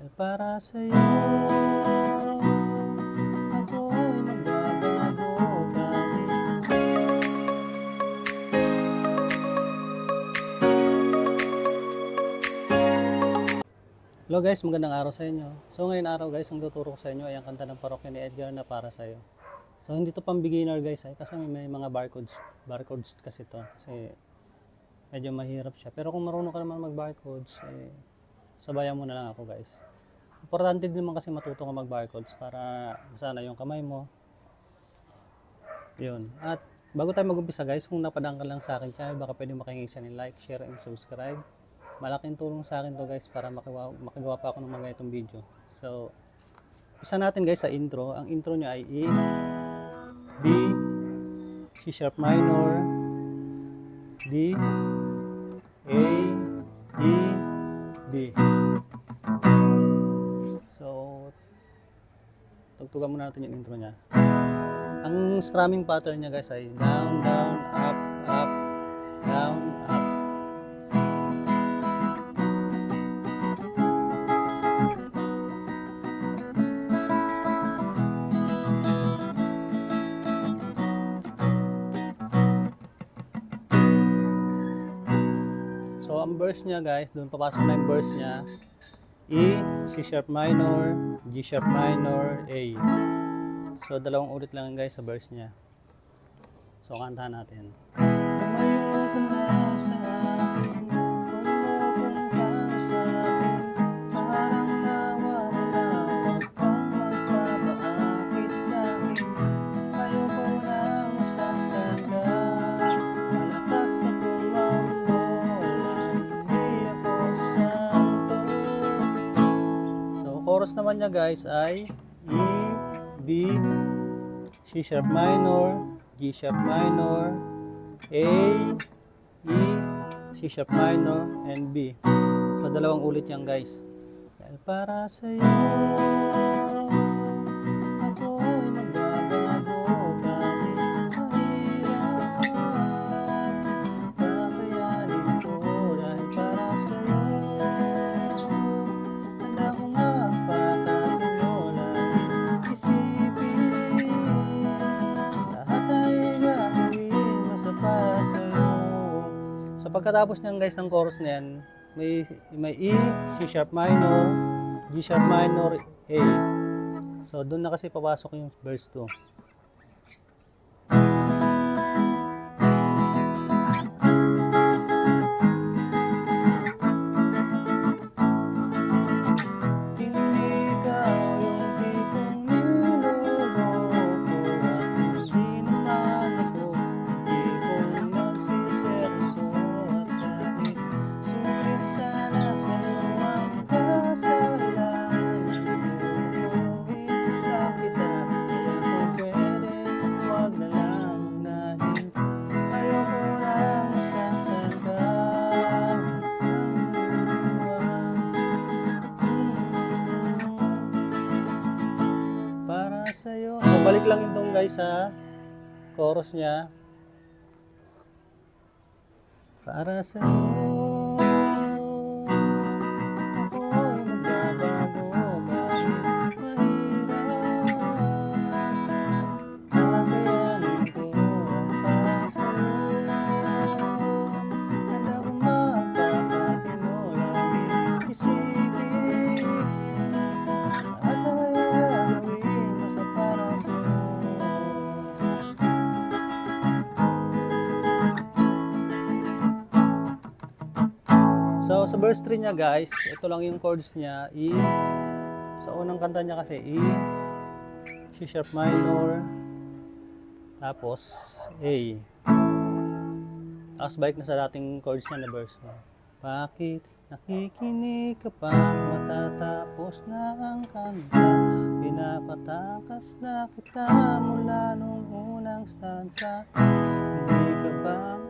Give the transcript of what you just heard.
Dahil para sa'yo ako'y magbabago kahit. Hello guys, magandang araw sa inyo. So ngayon araw guys, ang tuturo ko sa inyo ay ang kanta ng parokya ni Edgar na Para Sa'yo. So hindi to pang beginner guys kasi may mga barcodes kasi to. Kasi medyo mahirap siya. Pero kung marunong ka naman mag-barcodes, sabayan mo na lang ako guys. Importante din naman kasi matuto ka mag-barcodes para sana yung kamay mo. Yun. At bago tayo mag-umpisa guys, kung napadaan ka lang sa akin channel, baka pwede makihingi siya ng like, share, and subscribe. Malaking tulong sa akin to guys para makagawa pa ako ng mga itong video. So, isa natin guys sa intro. Ang intro niya ay E, B, C sharp minor, D, A, E, B. So, tugtugan muna natin yung intro niya. Ang strumming pattern niya guys ay down, down, up, up, down, up. So, ang verse niya guys, doon papasok na yung verse niya. E, C sharp minor, G sharp minor, A. So, dalawang ulit lang guys sa verse niya. So, kantahan natin. Chorus naman niya guys ay E, B, C sharp minor, G sharp minor, A, E, C sharp minor, and B. So dalawang ulit yan guys. Dahil para sa'yo ako'y magbabago kahit mahirap, kakayanin ko. Dahil para sa'yo handa kong pagkatapos niyan guys ng chorus na yan, may E, C sharp minor, G sharp minor, A. So doon na kasi papasok yung verse 2. Sa'yo. So, balik lang itong guys sa chorus niya. Para sa'yo ako'y magbabago kahit mahirap, kakayanin ko. Para sa'yo handa kong magpapatino, laging isipin at so, sa verse 3 niya guys, ito lang yung chords niya, E. Sa unang kanta niya kasi, E, C sharp minor, tapos A. Tapos balik na sa dating chords niya na verse. Bakit nakikinig ka pa, matatapos na ang kanta, pinapatakas na kita mula nung unang stanza. Hindi ka ba